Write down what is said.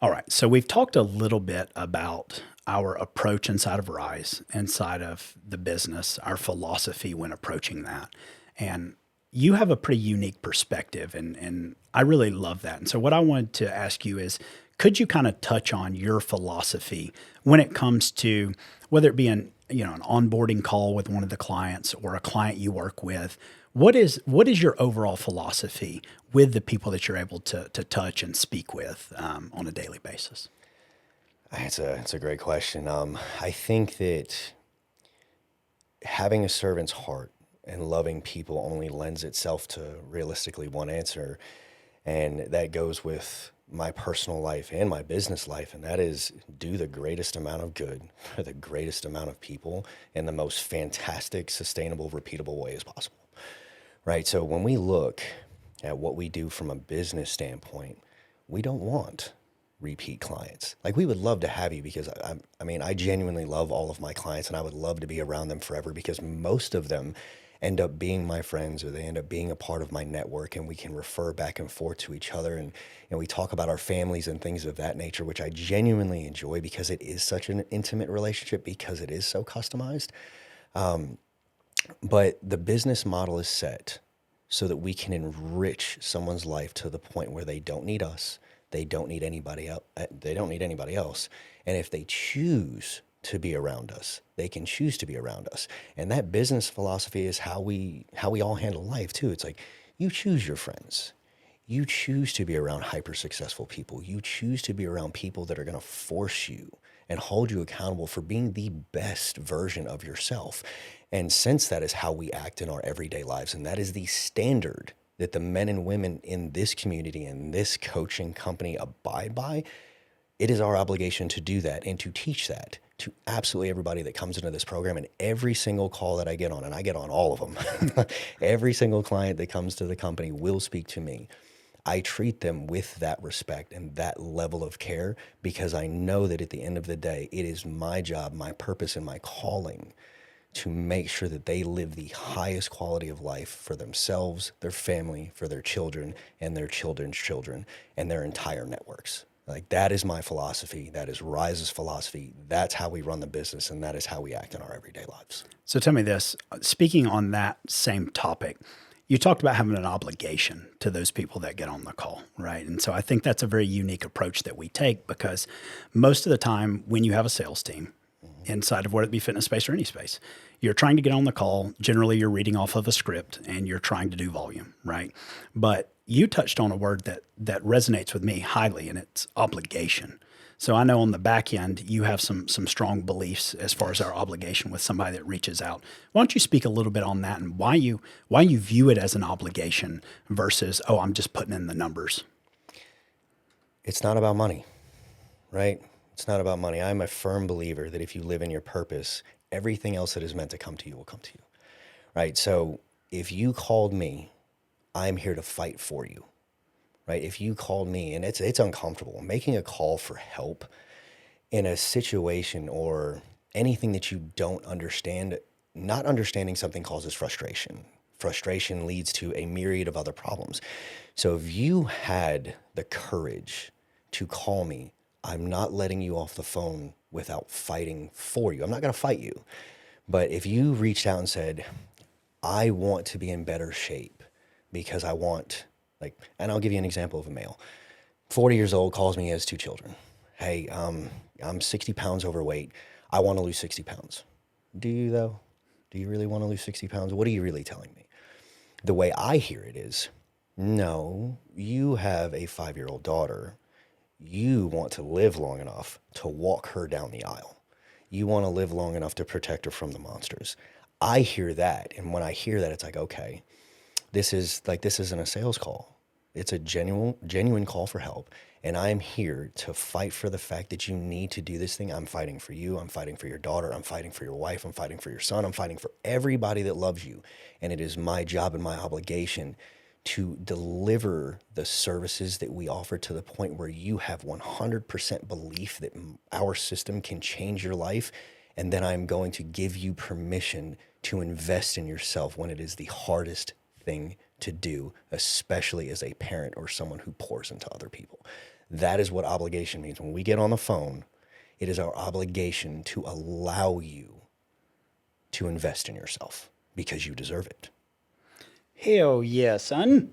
All right. So we've talked a little bit about our approach inside of Rise, inside of the business, our philosophy when approaching that. And you have a pretty unique perspective, and I really love that. And so, what I wanted to ask you is could you kind of touch on your philosophy when it comes to whether it be an onboarding call with one of the clients or a client you work with? What is your overall philosophy with the people that you're able to touch and speak with on a daily basis? It's a great question. I think that having a servant's heart and loving people only lends itself to realistically one answer, and that goes with my personal life and my business life, and that is do the greatest amount of good for the greatest amount of people in the most fantastic, sustainable, repeatable way as possible. Right? So when we look at what we do from a business standpoint, we don't want repeat clients. Like we would love to have you because I mean, I genuinely love all of my clients and I would love to be around them forever because most of them end up being my friends or they end up being a part of my network and we can refer back and forth to each other and we talk about our families and things of that nature, which I genuinely enjoy because it is such an intimate relationship because it is so customized. But the business model is set so that we can enrich someone's life to the point where they don't need us, they don't need anybody else, they don't need anybody else. And if they choose to be around us, they can choose to be around us. And that business philosophy is how we all handle life too. It's like you choose your friends. You choose to be around hyper successful people. You choose to be around people that are going to force you and hold you accountable for being the best version of yourself. And since that is how we act in our everyday lives, and that is the standard that the men and women in this community and this coaching company abide by, it is our obligation to do that and to teach that to absolutely everybody that comes into this program and every single call that I get on, and I get on all of them. Every single client that comes to the company will speak to me. I treat them with that respect and that level of care because I know that at the end of the day, it is my job, my purpose, and my calling to make sure that they live the highest quality of life for themselves, their family, for their children, and their children's children, and their entire networks. Like that is my philosophy. That is Rise's philosophy. That's how we run the business, and that is how we act in our everyday lives. So tell me this, speaking on that same topic, you talked about having an obligation to those people that get on the call, right? And so I think that's a very unique approach that we take because most of the time when you have a sales team inside of whether it be fitness space or any space, you're trying to get on the call. Generally, you're reading off of a script and you're trying to do volume, right? But you touched on a word that resonates with me highly, and it's obligation. So I know on the back end you have some strong beliefs as far as Yes. our obligation with somebody that reaches out. Why don't you speak a little bit on that and why you view it as an obligation versus, oh, I'm just putting in the numbers. It's not about money, right? It's not about money. I'm a firm believer that if you live in your purpose, everything else that is meant to come to you will come to you, right? So if you called me, I'm here to fight for you, right? If you called me, and it's uncomfortable making a call for help in a situation or anything that you don't understand, not understanding something causes frustration. Frustration leads to a myriad of other problems. So if you had the courage to call me, I'm not letting you off the phone without fighting for you. I'm not going to fight you. But if you reached out and said, I want to be in better shape because I want, like, and I'll give you an example of a male. 40 years old, calls me, he has two children. Hey, I'm 60 pounds overweight. I want to lose 60 pounds. Do you, though? Do you really want to lose 60 pounds? What are you really telling me? The way I hear it is no, you have a 5-year old daughter. You want to live long enough to walk her down the aisle. You want to live long enough to protect her from the monsters. I hear that. And when I hear that, it's like, okay, this isn't a sales call. It's a genuine call for help. And I'm here to fight for the fact that you need to do this thing. I'm fighting for you. I'm fighting for your daughter. I'm fighting for your wife. I'm fighting for your son. I'm fighting for everybody that loves you. And it is my job and my obligation to deliver the services that we offer to the point where you have 100% belief that our system can change your life. And then I'm going to give you permission to invest in yourself when it is the hardest thing to do, especially as a parent or someone who pours into other people. That is what obligation means. When we get on the phone, it is our obligation to allow you to invest in yourself because you deserve it. Hell yeah, son.